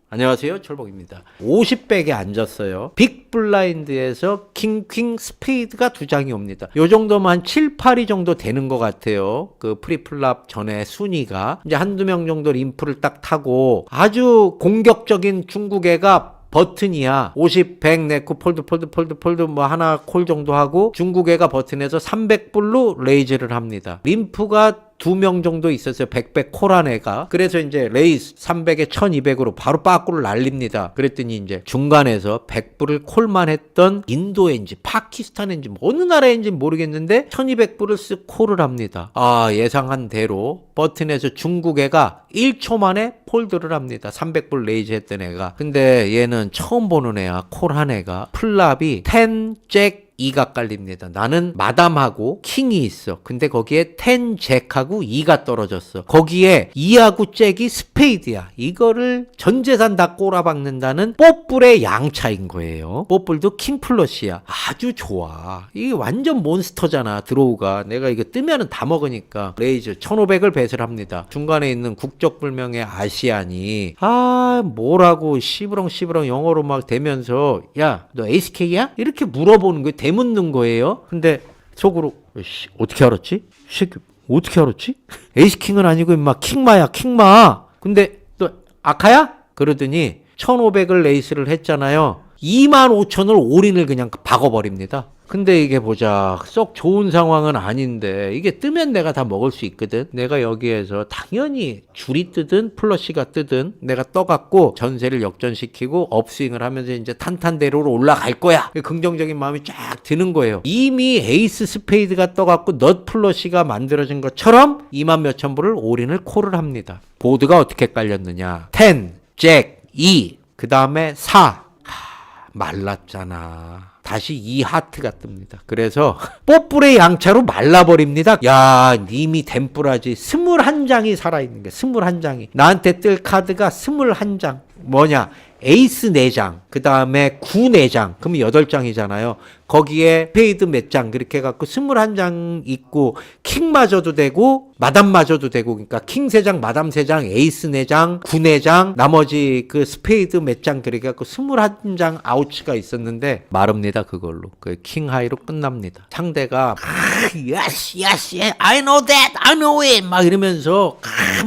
안녕하세요, 철봉입니다. 50백에 앉았어요. 빅 블라인드에서 킹, 퀸, 스페이드가 두 장이 옵니다. 요 정도면 한 7, 8위 정도 되는 것 같아요. 그 프리플랍 전에 순위가. 이제 한두 명 정도 림프를 딱 타고 아주 공격적인 중국애가 버튼이야. 50, 100 내고 폴드 뭐 하나 콜 정도 하고 중국애가 버튼에서 300불로 레이즈를 합니다. 림프가 2명 정도 있었어요. 100백 콜한 애가. 그래서 이제 레이스 300에 1200으로 바로 빠꾸를 날립니다. 그랬더니 이제 중간에서 100불을 콜만 했던 인도인지 파키스탄인지 뭐 어느 나라인지 모르겠는데 1200불을 쓱 콜을 합니다. 아, 예상한 대로 버튼에서 중국 애가 1초 만에 폴드를 합니다. 300불 레이즈 했던 애가. 근데 얘는 처음 보는 애야. 콜한 애가. 플랍이 10, 잭, 2가 깔립니다. 나는 마담하고 킹이 있어. 근데 거기에 10 잭하고 2가 떨어졌어. 거기에 2하고 잭이 스페이드야. 이거를 전 재산 다 꼬라박는다는 뽀뿔의 양차인 거예요. 뽀뿔도 킹 플러시야. 아주 좋아. 이게 완전 몬스터잖아. 드로우가. 내가 이거 뜨면은 다 먹으니까. 레이즈 1500을 배설 합니다. 중간에 있는 국적불명의 아시안이 뭐라고 시부렁 영어로 막 대면서 야, 너 ASK야? 이렇게 물어보는 거예요. 대묻는 거예요. 근데 속으로 어떻게 알았지? 어떻게 알았지? 에이스킹은 아니고 임마 킹마야 킹마. 근데 너 아카야? 그러더니 1500을 레이스를 했잖아요. 25000을 올인을 그냥 박아버립니다. 근데 이게 보자 썩 좋은 상황은 아닌데 이게 뜨면 내가 다 먹을 수 있거든. 내가 여기에서 당연히 줄이 뜨든 플러시가 뜨든 내가 떠갖고 전세를 역전시키고 업스윙을 하면서 이제 탄탄대로로 올라갈 거야. 긍정적인 마음이 쫙 드는 거예요. 이미 에이스 스페이드가 떠갖고 넛 플러시가 만들어진 것처럼 2만 몇천 불을 올인을 콜을 합니다. 보드가 어떻게 깔렸느냐. 10, 잭, 2, 그 다음에 4. 말랐잖아. 다시 이 하트가 뜹니다. 그래서 뽀뿔의 양차로 말라버립니다. 야, 님이 댐뿌라지 21장이 살아있는 게 21장이. 나한테 뜰 카드가 21장. 뭐냐? 에이스 4장, 그 다음에 9 4장, 그러면 8장이잖아요. 거기에 페이드 몇 장, 그렇게 해갖고 21장 있고, 킹 맞아도 되고, 마담 맞아도 되고, 그러니까 킹 3장, 마담 3장, 에이스 4장, 9 4장, 나머지 그 스페이드 몇 장, 그렇게 해갖고 21장 아우치가 있었는데, 마릅니다, 그걸로. 그 킹 하이로 끝납니다. 상대가, yes, I know that, I know it! 막 이러면서,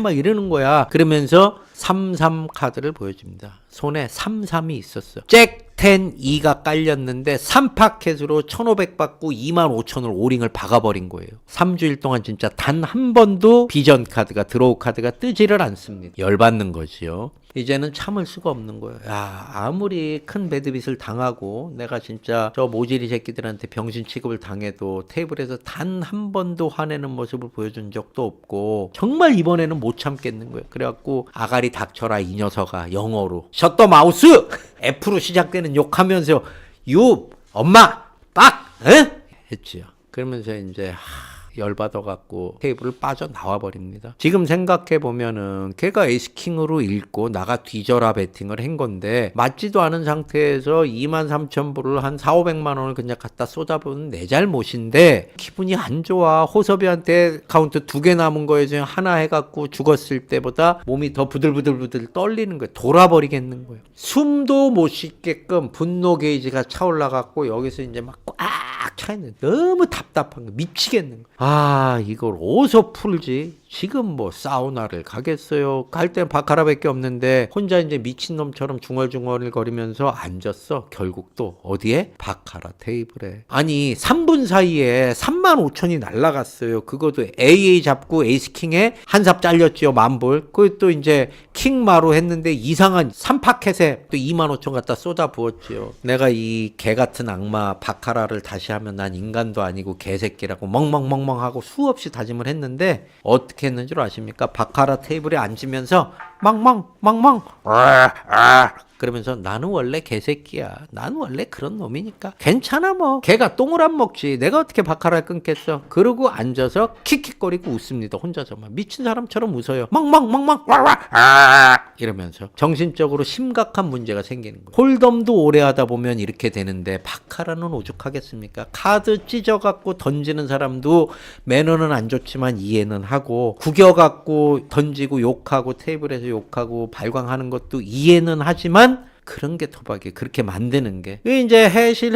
막 이러는 거야. 그러면서, 33 카드를 보여줍니다. 손에 33이 있었어. 잭 10, 2가 깔렸는데 3파켓으로 1500 받고 25000을 오링을 박아버린 거예요. 3주일 동안 진짜 단 한 번도 비전 카드가 드로우 카드가 뜨지를 않습니다. 열받는 거지요. 이제는 참을 수가 없는 거예요. 야, 아무리 큰 배드빗을 당하고 내가 진짜 저 모질이 새끼들한테 병신 취급을 당해도 테이블에서 단 한 번도 화내는 모습을 보여준 적도 없고 정말 이번에는 못 참겠는 거예요. 그래갖고 아가리 닥쳐라 이 녀석아, 영어로 셧더 마우스! F로 시작되는 욕하면서 유 엄마 빡! 에? 했지요. 그러면서 이제 열받아갖고 테이블을 빠져나와 버립니다. 지금 생각해보면은 걔가 에이스킹으로 읽고 나가 뒤져라 배팅을 한 건데 맞지도 않은 상태에서 23,000불을 한 4,500만 원을 그냥 갖다 쏟아부은 내 잘못인데 기분이 안 좋아. 호섭이한테 카운트 2개 남은 거에 지금 하나 해갖고 죽었을 때보다 몸이 더 부들부들 떨리는 거예요. 돌아버리겠는 거예요. 숨도 못 쉬게끔 분노 게이지가 차올라갖고 여기서 이제 막 꽉 차있는 너무 답답한 거 미치겠는 거. 이걸 어디서 풀지? 지금 뭐 사우나를 가겠어요? 갈 땐 바카라밖에 없는데 혼자 이제 미친놈처럼 중얼중얼 거리면서 앉았어. 결국 또 어디에? 바카라 테이블에. 아니 3분 사이에 35,000이 날라갔어요. 그것도 AA 잡고 에이스킹에 한 삽 잘렸지요. 만불. 그것도 이제 킹마로 했는데 이상한 3파켓에 또 25,000 갖다 쏟아 부었지요. 내가 이 개같은 악마 바카라를 다시 하면 난 인간도 아니고 개새끼라고 멍멍멍멍하고 수없이 다짐을 했는데 어떻게 했는 줄 아십니까? 바카라 테이블에 앉으면서 망망 그러면서 나는 원래 개새끼야. 나는 원래 그런 놈이니까 괜찮아 뭐. 걔가 똥을 안 먹지. 내가 어떻게 바카라를 끊겠어. 그러고 앉아서 킥킥거리고 웃습니다. 혼자서만. 미친 사람처럼 웃어요. 멍멍멍멍 이러면서 정신적으로 심각한 문제가 생기는 거예요. 홀덤도 오래 하다 보면 이렇게 되는데 바카라는 오죽하겠습니까? 카드 찢어갖고 던지는 사람도 매너는 안 좋지만 이해는 하고 구겨갖고 던지고 욕하고 테이블에서 욕하고 발광하는 것도 이해는 하지만 그런 게 도박이에요. 그렇게 만드는 게. 이제 해실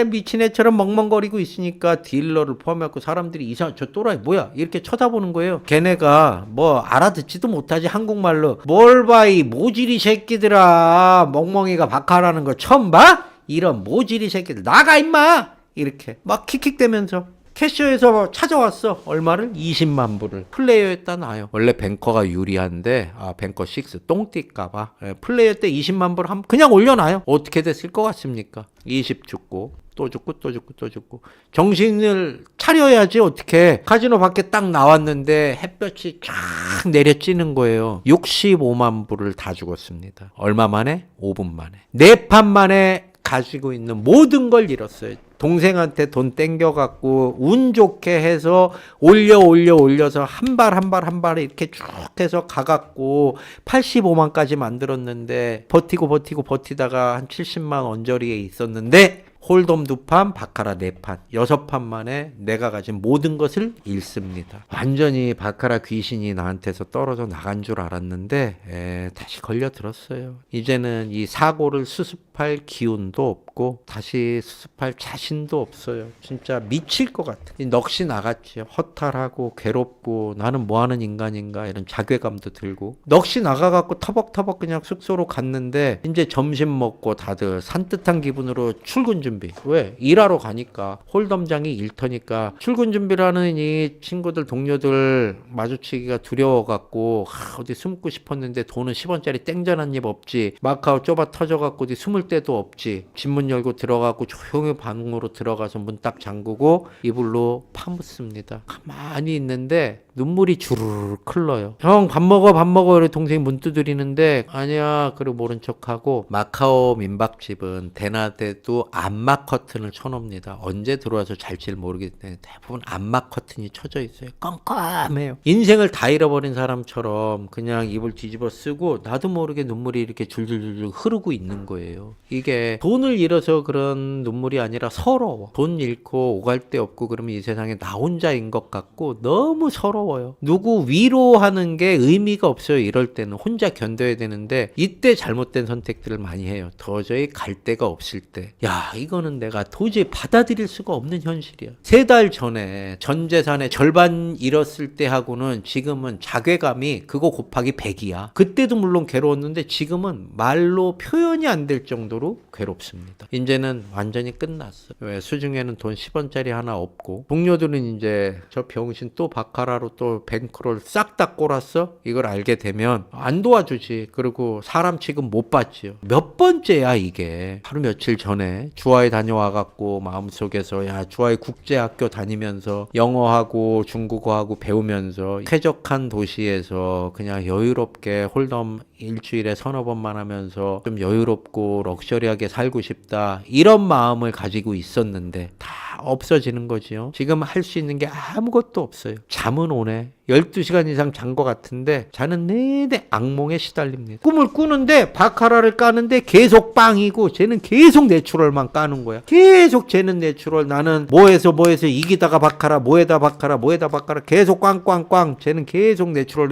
미친 애처럼 멍멍거리고 있으니까 딜러를 포함해갖고 사람들이 이상 저 또라이 뭐야 이렇게 쳐다보는 거예요. 걔네가 뭐 알아듣지도 못하지 한국말로. 뭘 봐 이 모질이 새끼들아. 멍멍이가 바카라는 거 처음 봐? 이런 모질이 새끼들 나가 임마. 이렇게 막 킥킥대면서 캐셔에서 찾아왔어. 얼마를? 20만 불을. 플레이어 때 나요. 원래 뱅커가 유리한데 뱅커 6 똥띠까봐 플레이어 때 20만 불 그냥 올려놔요. 어떻게 됐을 것 같습니까? 20 죽고 또 죽고 또 죽고 또 죽고 정신을 차려야지. 어떻게 카지노 밖에 딱 나왔는데 햇볕이 쫙 내려찌는 거예요. 65만 불을 다 죽었습니다. 얼마 만에? 5분 만에. 4판 만에 가지고 있는 모든 걸 잃었어요. 동생한테 돈 땡겨갖고 운 좋게 해서 올려서 한 발 이렇게 쭉 해서 가갖고 85만까지 만들었는데 버티다가 한 70만 언저리에 있었는데 홀덤 2판, 바카라 4판, 6판 만에 내가 가진 모든 것을 잃습니다. 완전히 바카라 귀신이 나한테서 떨어져 나간 줄 알았는데 다시 걸려들었어요. 이제는 이 사고를 수습할 기운도 없고 다시 수습할 자신도 없어요. 진짜 미칠 것 같아. 넋이 나갔지. 허탈하고 괴롭고 나는 뭐하는 인간인가 이런 자괴감도 들고 넋이 나가갖고 터벅터벅 그냥 숙소로 갔는데 이제 점심 먹고 다들 산뜻한 기분으로 출근 준비. 왜? 일하러 가니까 홀덤장이 일터니까 출근 준비를 하는 이 친구들 동료들 마주치기가 두려워갖고 어디 숨고 싶었는데 돈은 10원짜리 땡전 한 입 없지. 마카오 좁아 터져갖고 어디 숨을 데도 없지. 집문 열고 들어가고 조용히 방으로 들어가서 문 딱 잠그고 이불로 파묻습니다. 가만히 있는데 눈물이 주르르 흘러요. 형 밥 먹어 이렇게 동생이 문 두드리는데 아니야 그리고 모른 척하고 마카오 민박집은 대낮에도 암막 커튼을 쳐놓습니다. 언제 들어와서 잘지 모르기 때문에 대부분 암막 커튼이 쳐져 있어요. 깜깜해요. 인생을 다 잃어버린 사람처럼 그냥 이불 뒤집어 쓰고 나도 모르게 눈물이 이렇게 줄줄줄줄 흐르고 있는 거예요. 이게 돈을 잃어서 그런 눈물이 아니라 서러워. 돈 잃고 오갈 데 없고 그러면 이 세상에 나 혼자인 것 같고 너무 서러워요. 누구 위로하는 게 의미가 없어요. 이럴 때는 혼자 견뎌야 되는데 이때 잘못된 선택들을 많이 해요. 도저히 갈 데가 없을 때. 야 이거는 내가 도저히 받아들일 수가 없는 현실이야. 3달 전에 전 재산의 절반 잃었을 때 하고는 지금은 자괴감이 그거 곱하기 100이야. 그때도 물론 괴로웠는데 지금은 말로 표현이 안 될 정도로 괴롭습니다. 이제는 완전히 끝났어. 왜? 수중에는 돈 10원짜리 하나 없고 동료들은 이제 저 병신 또 바카라로 또 뱅크롤 싹 다 꼬랐어? 이걸 알게 되면 안 도와주지. 그리고 사람 취급 못 받지요. 몇 번째야 이게. 하루 며칠 전에 주하에 다녀와갖고 마음속에서 야 주하에 국제학교 다니면서 영어하고 중국어하고 배우면서 쾌적한 도시에서 그냥 여유롭게 홀덤 일주일에 3-4번만 하면서 좀 여유롭고 럭셔리하게 살고 싶다 이런 마음을 가지고 있었는데 다 없어지는 거지요. 지금 할 수 있는 게 아무것도 없어요. 잠은 오네. 12시간 이상 잔 것 같은데 자는 내내 악몽에 시달립니다. 꿈을 꾸는데 바카라를 까는데 계속 빵이고 쟤는 계속 내추럴만 까는 거야. 계속 쟤는 내추럴. 나는 뭐해서 이기다가 바카라 뭐에다 바카라 계속 꽝꽝꽝. 쟤는 계속 내추럴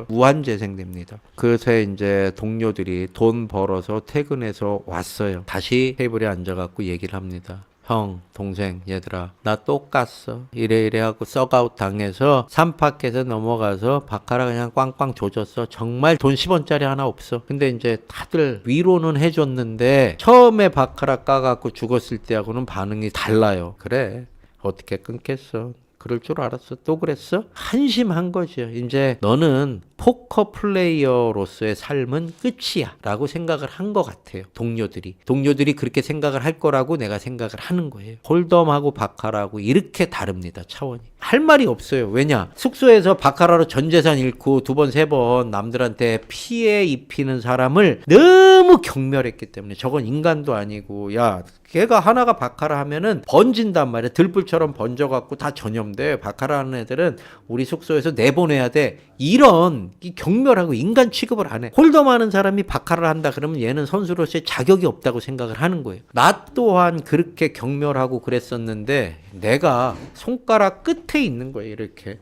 무한재생됩니다. 그새 이제 동료들이 돈 벌어서 퇴근해서 왔어요. 다시 테이블에 앉아갖고 얘기를 합니다. 형, 동생, 얘들아, 나 또 깠어. 이래 하고 썩아웃 당해서 3파켓에 넘어가서 바카라 그냥 꽝꽝 조졌어. 정말 돈 10원짜리 하나 없어. 근데 이제 다들 위로는 해줬는데 처음에 바카라 까갖고 죽었을 때하고는 반응이 달라요. 그래, 어떻게 끊겠어. 그럴 줄 알았어. 또 그랬어? 한심한 거죠. 이제 너는 포커 플레이어로서의 삶은 끝이야 라고 생각을 한 것 같아요. 동료들이 그렇게 생각을 할 거라고 내가 생각을 하는 거예요. 홀덤하고 바카라하고 이렇게 다릅니다. 차원이. 할 말이 없어요. 왜냐? 숙소에서 바카라로 전 재산 잃고 2번 3번 남들한테 피해 입히는 사람을 너무 경멸했기 때문에, 저건 인간도 아니고, 야 걔가 하나가 바카라 하면은 번진단 말이야. 들불처럼 번져갖고 다 전염돼. 바카라 하는 애들은 우리 숙소에서 내보내야 돼. 이런 이 경멸하고 인간 취급을 안 해. 홀덤하는 사람이 바카라를 한다 그러면 얘는 선수로서의 자격이 없다고 생각을 하는 거예요. 나 또한 그렇게 경멸하고 그랬었는데 내가 손가락 끝에 있는 거예요. 이렇게.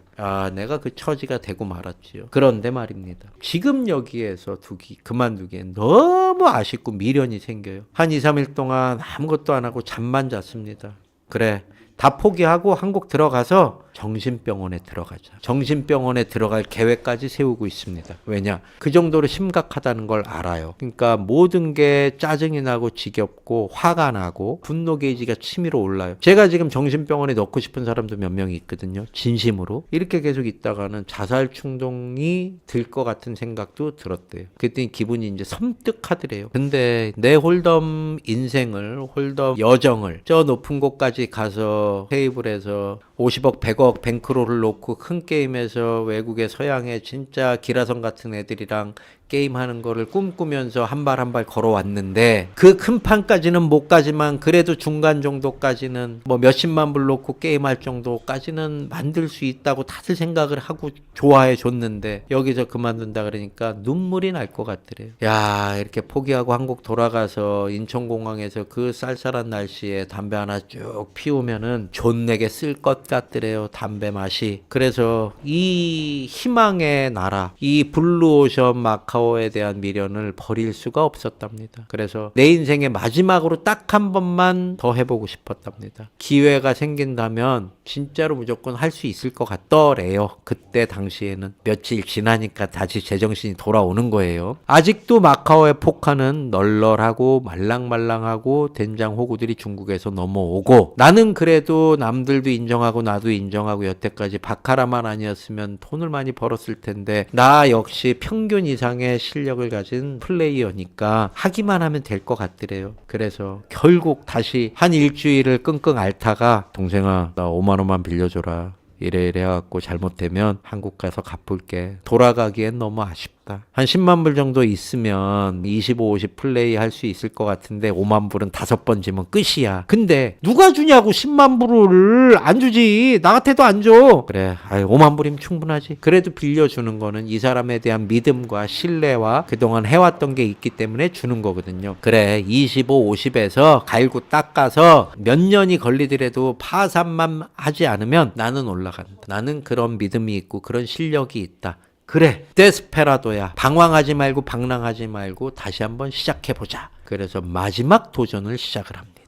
내가 그 처지가 되고 말았지요. 그런데 말입니다. 지금 여기에서 그만두기엔 너무 아쉽고 미련이 생겨요. 한 2, 3일 동안 아무것도 안 하고 잠만 잤습니다. 그래, 다 포기하고 한국 들어가서 정신병원에 들어가자. 정신병원에 들어갈 계획까지 세우고 있습니다. 왜냐? 그 정도로 심각하다는 걸 알아요. 그러니까 모든 게 짜증이 나고 지겹고 화가 나고 분노 게이지가 치밀어 올라요. 제가 지금 정신병원에 넣고 싶은 사람도 몇 명이 있거든요. 진심으로. 이렇게 계속 있다가는 자살 충동이 들 것 같은 생각도 들었대요. 그랬더니 기분이 이제 섬뜩하더래요. 근데 내 홀덤 인생을, 홀덤 여정을 저 높은 곳까지 가서 테이블에서 50억, 100억 뱅크롤을 놓고 큰 게임에서 외국의 서양의 진짜 기라성 같은 애들이랑 게임하는 거를 꿈꾸면서 한 발 한 발 걸어왔는데 그 큰 판까지는 못 가지만 그래도 중간 정도까지는 뭐 몇십만 불 놓고 게임할 정도까지는 만들 수 있다고 다들 생각을 하고 좋아해 줬는데 여기서 그만둔다 그러니까 눈물이 날 것 같더래요. 야, 이렇게 포기하고 한국 돌아가서 인천공항에서 그 쌀쌀한 날씨에 담배 하나 쭉 피우면은 존내게 쓸 것 같더래요. 담배 맛이. 그래서 이 희망의 나라, 이 블루오션 마카오에 대한 미련을 버릴 수가 없었답니다. 그래서 내 인생의 마지막으로 딱 한 번만 더 해보고 싶었답니다. 기회가 생긴다면 진짜로 무조건 할 수 있을 것 같더래요. 그때 당시에는. 며칠 지나니까 다시 제정신이 돌아오는 거예요. 아직도 마카오의 포카는 널널하고 말랑말랑하고 된장 호구들이 중국에서 넘어오고, 나는 그래도 남들도 인정하고 나도 인정하고 여태까지 바카라만 아니었으면 돈을 많이 벌었을 텐데 나 역시 평균 이상의 실력을 가진 플레이어니까 하기만 하면 될 것 같더래요. 그래서 결국 다시 한 일주일을 끙끙 앓다가 동생아 나 5만 원만 빌려줘라. 이래 해갖고 잘못되면 한국 가서 갚을게. 돌아가기엔 너무 아쉽다. 한 10만 불 정도 있으면 25, 50 플레이 할 수 있을 것 같은데 5만 불은 5번 지면 끝이야. 근데 누가 주냐고 10만 불을. 안 주지. 나 같아도 안 줘. 그래, 5만 불이면 충분하지. 그래도 빌려주는 거는 이 사람에 대한 믿음과 신뢰와 그동안 해왔던 게 있기 때문에 주는 거거든요. 그래, 25, 50에서 갈고 닦아서 몇 년이 걸리더라도 파산만 하지 않으면 나는 올라간다. 나는 그런 믿음이 있고 그런 실력이 있다. 그래, 데스페라도야. 방황하지 말고 방랑하지 말고 다시 한번 시작해보자. 그래서 마지막 도전을 시작을 합니다.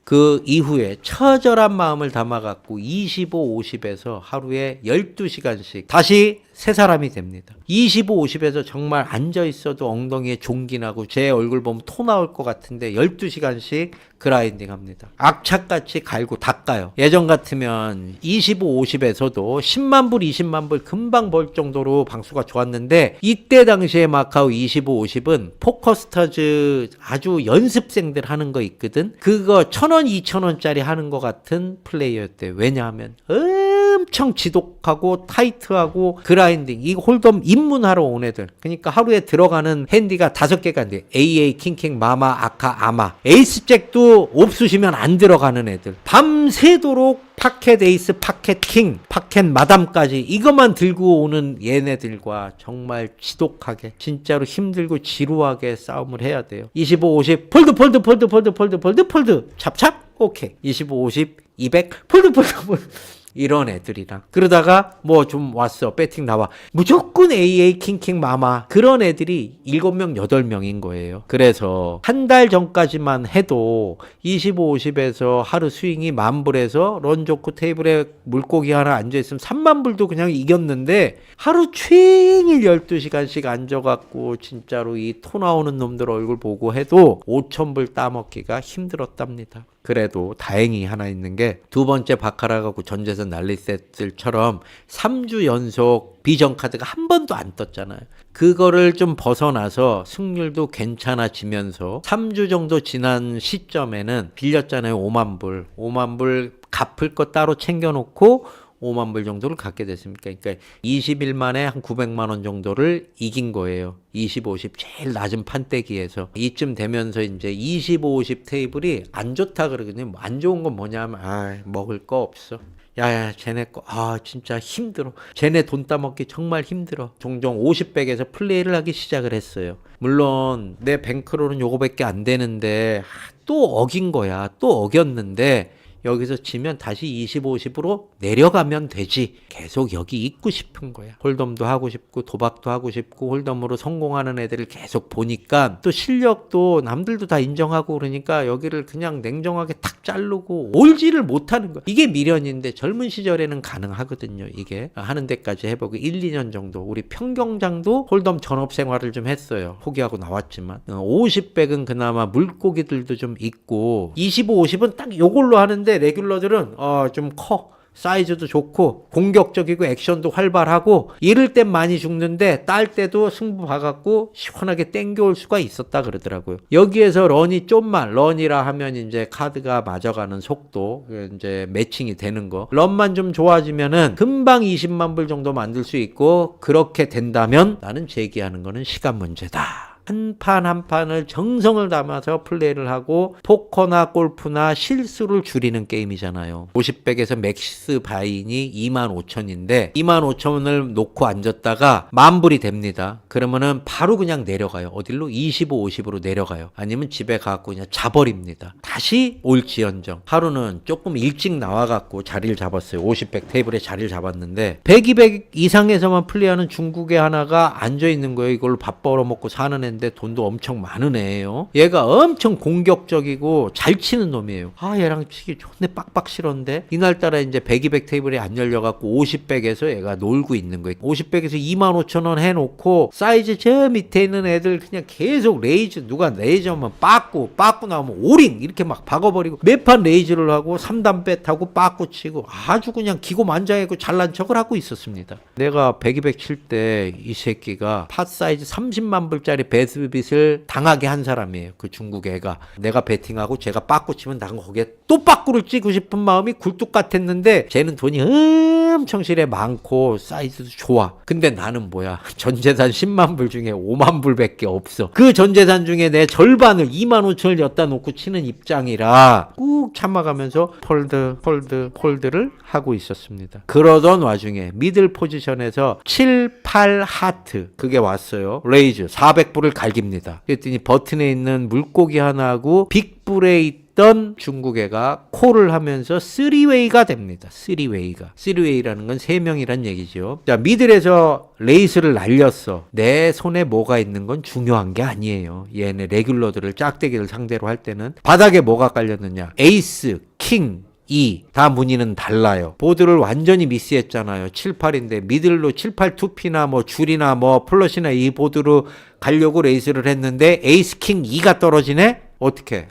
그 이후에 처절한 마음을 담아갖고 25, 50에서 하루에 12시간씩 다시 새 사람이 됩니다. 25, 50에서 정말 앉아있어도 엉덩이에 종기 나고 제 얼굴 보면 토 나올 것 같은데 12시간씩 그라인딩 합니다. 악착같이 갈고 닦아요. 예전 같으면 25, 50에서도 10만 불, 20만 불 금방 벌 정도로 방수가 좋았는데 이때 당시에 마카오 25, 50은 포커스터즈 아주 연습생들 하는 거 있거든. 그거 1,000원, 2,000원짜리 하는 거 같은 플레이어였대요. 왜냐하면 엄청 지독하고 타이트하고 그라인딩, 이 홀덤 입문하러 온 애들. 그러니까 하루에 들어가는 핸디가 5개가 안 돼. AA, 킹킹, 마마, 아카, 아마. 에이스잭도 옵수시면 안 들어가는 애들. 밤새도록 파켓 에이스, 파켓 킹, 파켓 마담까지 이것만 들고 오는 얘네들과 정말 지독하게 진짜로 힘들고 지루하게 싸움을 해야 돼요. 25, 50 폴드 폴드 폴드 폴드 폴드 폴드 폴드 찹찹 오케이. 25, 50 200 폴드 폴드 폴드 이런 애들이랑. 그러다가 뭐 좀 왔어. 배팅 나와. 무조건 AA, 킹킹, 마마. 그런 애들이 7명, 8명인 거예요. 그래서 한 달 전까지만 해도 25, 50에서 하루 스윙이 10,000불에서 런 좋고 테이블에 물고기 하나 앉아있으면 3만 불도 그냥 이겼는데 하루 종일 12시간씩 앉아갖고 진짜로 이 토 나오는 놈들 얼굴 보고 해도 5,000불 따먹기가 힘들었답니다. 그래도 다행히 하나 있는 게 두 번째 바카라 갖고 전재산 난리세들처럼 3주 연속 비전 카드가 한 번도 안 떴잖아요. 그거를 좀 벗어나서 승률도 괜찮아지면서 3주 정도 지난 시점에는 빌렸잖아요. 5만 불. 5만 불 갚을 거 따로 챙겨놓고 5만 불 정도를 갖게 됐습니까? 그러니까 20일 만에 한 900만 원 정도를 이긴 거예요. 20, 50 제일 낮은 판때기에서. 이쯤 되면서 이제 25, 50 테이블이 안 좋다 그러거든요. 안 좋은 건 뭐냐면 먹을 거 없어. 야야 쟤네 거 진짜 힘들어. 쟤네 돈 따먹기 정말 힘들어. 종종 50백에서 플레이를 하기 시작을 했어요. 물론 내 뱅크로는 요거밖에 안 되는데 또 어긴 거야. 또 어겼는데 여기서 지면 다시 25, 50으로 내려가면 되지. 계속 여기 있고 싶은 거야. 홀덤도 하고 싶고 도박도 하고 싶고 홀덤으로 성공하는 애들을 계속 보니까 또 실력도 남들도 다 인정하고 그러니까 여기를 그냥 냉정하게 탁 자르고 올지를 못하는 거야. 이게 미련인데 젊은 시절에는 가능하거든요. 이게 하는 데까지 해보고 1, 2년 정도. 우리 평경장도 홀덤 전업 생활을 좀 했어요. 포기하고 나왔지만 50백은 그나마 물고기들도 좀 있고 25, 50은 딱 요걸로 하는데 레귤러들은 좀 커. 사이즈도 좋고 공격적이고 액션도 활발하고 이럴 땐 많이 죽는데 딸 때도 승부 봐갖고 시원하게 땡겨올 수가 있었다 그러더라고요. 여기에서 런이라 하면 이제 카드가 맞아가는 속도 이제 매칭이 되는 거. 런만 좀 좋아지면은 금방 20만 불 정도 만들 수 있고 그렇게 된다면 나는 제기하는 거는 시간 문제다. 한 판 한 판을 정성을 담아서 플레이를 하고 포커나 골프나 실수를 줄이는 게임이잖아요. 50백에서 맥스 바인이 25,000인데 25,000을 놓고 앉았다가 만불이 됩니다. 그러면은 바로 그냥 내려가요. 어디로? 25, 50으로 내려가요. 아니면 집에 가고 그냥 자버립니다. 다시 올지언정. 하루는 조금 일찍 나와갖고 자리를 잡았어요. 50백 테이블에 자리를 잡았는데 100, 200 이상에서만 플레이하는 중국의 하나가 앉아있는 거예요. 이걸로 밥 벌어먹고 사는 애인데 돈도 엄청 많은 애예요. 얘가 엄청 공격적이고 잘 치는 놈이에요. 얘랑 치기 존내 빡빡 싫었는데 이날따라 이제 100, 200 테이블이 안 열려갖고 50백에서 얘가 놀고 있는 거예요. 50백에서 25,000원 해놓고 사이즈 저 밑에 있는 애들 그냥 계속 레이즈 누가 레이저만 빠꾸 나오면 오링 이렇게 막 박아버리고 매판 레이즈를 하고 3단 뱃하고 빠꾸 치고 아주 그냥 기고만장하고 잘난 척을 하고 있었습니다. 내가 100, 200 칠 때 이 새끼가 팟 사이즈 30만 불짜리 베스빗을 당하게 한 사람이에요. 그 중국 애가. 내가 배팅하고 제가 빠꾸 치면 난 거기에 또 빠꾸를 치고 싶은 마음이 굴뚝 같았는데 쟤는 돈이 엄청 실에 많고 사이즈도 좋아. 근데 나는 뭐야. 전재산 10만 불 중에 5만 불밖에 없어. 그 전재산 중에 내 절반을 25,000을 엿다 놓고 치는 입장이라 꾹 참아가면서 폴드를 하고 있었습니다. 그러던 와중에 미들 포지션에서 7, 8 하트 그게 왔어요. 레이즈 400불을 갈깁니다. 그랬더니 버튼에 있는 물고기 하나하고 빅불에 있던 중국 애가 콜을 하면서 3웨이가 됩니다. 3웨이라는 건 3명이란 얘기죠. 자, 미들에서 레이스를 날렸어. 내 손에 뭐가 있는 건 중요한 게 아니에요. 얘네 레귤러들을 짝대기를 상대로 할 때는 바닥에 뭐가 깔렸느냐. 에이스, 킹, 다 무늬는 달라요. 보드를 완전히 미스했잖아요. 7, 8인데 미들로 7, 8 2P나 뭐 줄이나 뭐 플러시나 이 보드로 가려고 레이스를 했는데 에이스 킹 2가 떨어지네? 어떻게?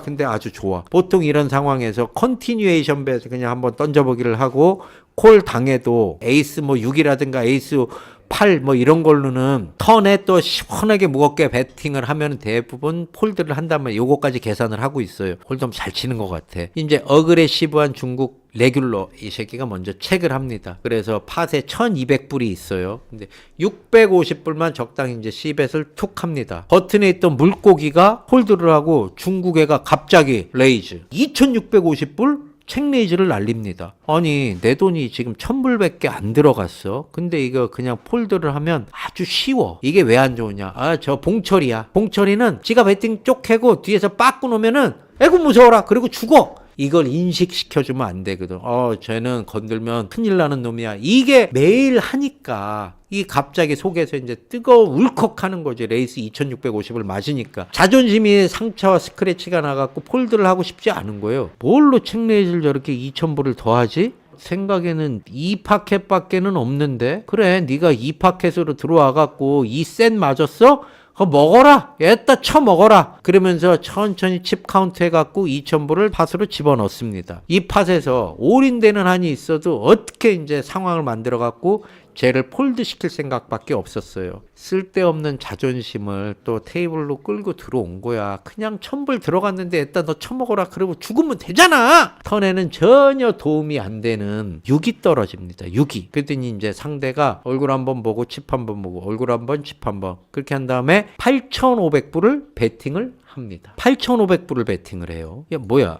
근데 아주 좋아. 보통 이런 상황에서 컨티뉴에이션 배에서 그냥 한번 던져보기를 하고 콜 당해도 에이스 뭐 6이라든가 에이스 8 뭐 이런 걸로는 턴에 또 시원하게 무겁게 배팅을 하면 대부분 폴드를 한다면 요거까지 계산을 하고 있어요. 홀덤 잘 치는 것 같아. 이제 어그레시브한 중국 레귤러 이 새끼가 먼저 체크를 합니다. 그래서 팟에 1200불이 있어요. 근데 650불만 적당히 이제 C벳을 툭 합니다. 버튼에 있던 물고기가 홀드를 하고 중국 애가 갑자기 레이즈 2650불 책레이즈를 날립니다. 아니 내 돈이 지금 1000불밖에 안 들어갔어. 근데 이거 그냥 폴드를 하면 아주 쉬워. 이게 왜 안 좋으냐. 저 봉철이야. 봉철이는 지가 배팅 쪽 해고 뒤에서 빠꾸 놓으면은 에구 무서워라. 그리고 죽어. 이걸 인식시켜주면 안 되거든. 쟤는 건들면 큰일 나는 놈이야. 이게 매일 하니까 이 갑자기 속에서 이제 울컥하는 거지. 레이스 2650을 맞으니까. 자존심이 상처와 스크래치가 나갖고 폴드를 하고 싶지 않은 거예요. 뭘로 책레이즈를 저렇게 2000불을 더하지? 생각에는 2파켓밖에는 없는데 그래 네가 2파켓으로 들어와갖고 2센 맞았어? 먹어라. 얘다 쳐먹어라. 그러면서 천천히 칩 카운트 해갖고 2,000불을 팟으로 집어넣습니다. 이 팟에서 올인되는 한이 있어도 어떻게 이제 상황을 만들어갖고 쟤를 폴드 시킬 생각밖에 없었어요. 쓸데없는 자존심을 또 테이블로 끌고 들어온 거야. 그냥 1,000불 들어갔는데 일단 너 쳐먹어라. 그러고 죽으면 되잖아. 턴에는 전혀 도움이 안 되는 6이 떨어집니다. 6이. 그랬더니 이제 상대가 얼굴 한번 보고 칩 한번 보고 얼굴 한번 칩 한번 그렇게 한 다음에 8,500불을 베팅을 합니다. 8,500불을 베팅을 해요. 야 뭐야.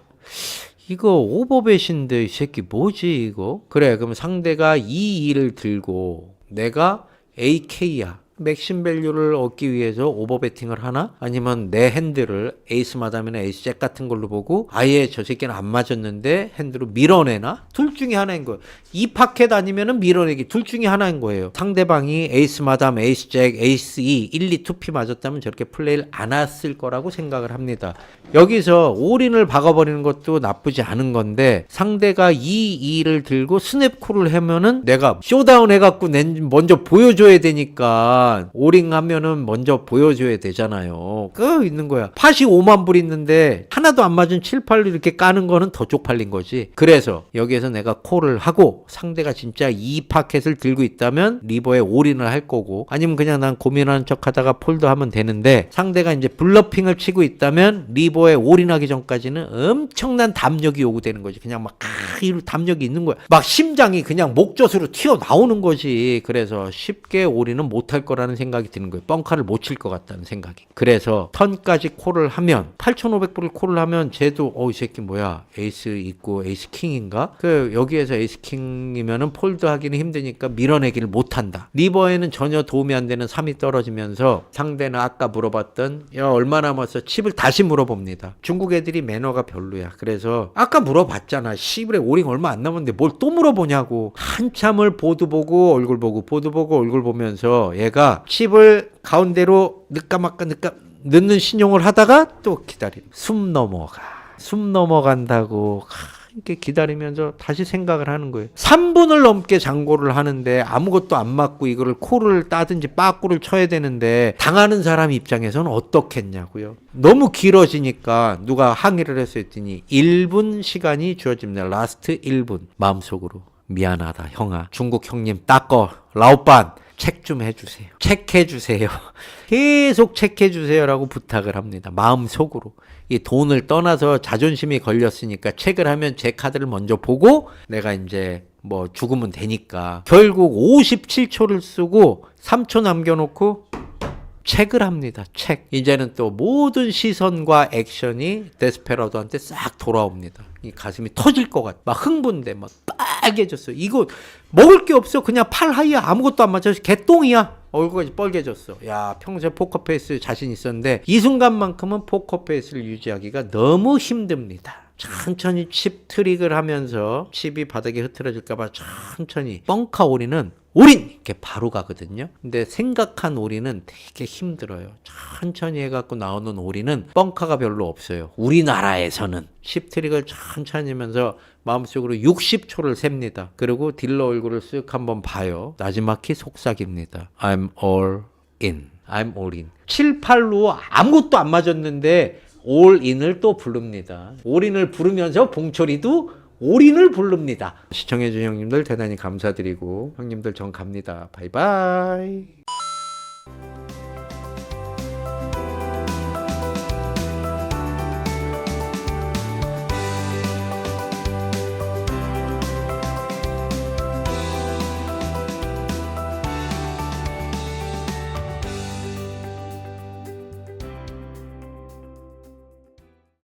이거 오버벳인데 이 새끼 뭐지 이거? 그래 그럼 상대가 2를 들고 내가 AK야. 맥심 밸류를 얻기 위해서 오버베팅을 하나? 아니면 내 핸들을 에이스 마담이나 에이스 잭 같은 걸로 보고 아예 저 새끼는 안 맞았는데 핸드로 밀어내나? 둘 중에 하나인 거예요. 이 파켓 아니면은 밀어내기 둘 중에 하나인 거예요. 상대방이 에이스 마담, 에이스 잭, 에이스 2, 1, 2, 2피 맞았다면 저렇게 플레이를 안 했을 거라고 생각을 합니다. 여기서 올인을 박아버리는 것도 나쁘지 않은 건데 상대가 2, 2를 들고 스냅콜을 하면은 내가 쇼다운 해갖고 먼저 보여줘야 되니까 올인 하면은 먼저 보여줘야 되잖아요. 그 있는 거야. 팟이 5만 불 있는데 하나도 안 맞은 7, 8로 이렇게 까는 거는 더 쪽팔린 거지. 그래서 여기에서 내가 콜을 하고 상대가 진짜 이 파켓을 들고 있다면 리버에 올인을 할 거고 아니면 그냥 난 고민하는 척 하다가 폴드 하면 되는데 상대가 이제 블러핑을 치고 있다면 리버에 올인하기 전까지는 엄청난 담력이 요구되는 거지. 그냥 막 담력이 있는 거야. 막 심장이 그냥 목젖으로 튀어나오는 거지. 그래서 쉽게 올인은 못할 거라는 생각이 드는 거예요. 뻥카를 못 칠 것 같다는 생각이. 그래서 턴까지 콜을 하면 8,500불을 콜을 하면 쟤도 이 새끼 뭐야 에이스 있고 에이스 킹인가? 그 여기에서 에이스 킹이면은 폴드 하기는 힘드니까 밀어내기를 못한다. 리버에는 전혀 도움이 안 되는 3이 떨어지면서 상대는 아까 물어봤던 야 얼마 남았어? 칩을 다시 물어봅니다. 중국 애들이 매너가 별로야. 그래서 아까 물어봤잖아. 시블에 오링 얼마 안 남았는데 뭘 또 물어보냐고. 한참을 보드 보고 얼굴 보고 보드 보고 얼굴 보면서 얘가 칩을 가운데로 넣는 신용을 하다가 또 기다리고 숨 넘어간다고 이렇게 기다리면서 다시 생각을 하는 거예요. 3분을 넘게 장고를 하는데 아무것도 안 맞고 이거를 콜을 따든지 빠꾸를 쳐야 되는데 당하는 사람 입장에서는 어떻겠냐고요. 너무 길어지니까 누가 항의를 했더니 1분 시간이 주어집니다. 라스트 1분. 마음속으로 미안하다 형아. 중국 형님 따꺼 라오빤 책 좀 해주세요. 체크해주세요. 계속 체크해주세요라고 부탁을 합니다. 마음속으로. 이 돈을 떠나서 자존심이 걸렸으니까 체크를 하면 제 카드를 먼저 보고 내가 이제 뭐 죽으면 되니까. 결국 57초를 쓰고 3초 남겨놓고 체크를 합니다. 체크. 이제는 또 모든 시선과 액션이 데스페라도한테 싹 돌아옵니다. 이 가슴이 터질 것 같아. 막 흥분돼. 막 빨개졌어. 이거 먹을 게 없어. 그냥 팔 하이야. 아무것도 안 맞아서 개똥이야. 얼굴까지 빨개졌어. 야, 평소에 포커페이스 자신 있었는데 이 순간만큼은 포커페이스를 유지하기가 너무 힘듭니다. 천천히 칩 트릭을 하면서 칩이 바닥에 흐트러질까봐 천천히 뻥카 올인은 이렇게 바로 가거든요. 근데 생각한 올인은 되게 힘들어요. 천천히 해갖고 나오는 올인은 뻥카가 별로 없어요. 우리나라에서는 칩 트릭을 천천히 하면서 마음속으로 60초를 셉니다. 그리고 딜러 얼굴을 쓱 한번 봐요. 나지막히 속삭입니다. I'm all in. I'm all in. 7, 8로 아무것도 안 맞았는데 올인을 또 부릅니다. 올인을 부르면서 봉철이도 올인을 부릅니다. 시청해주신 형님들 대단히 감사드리고 형님들 전 갑니다. 바이바이.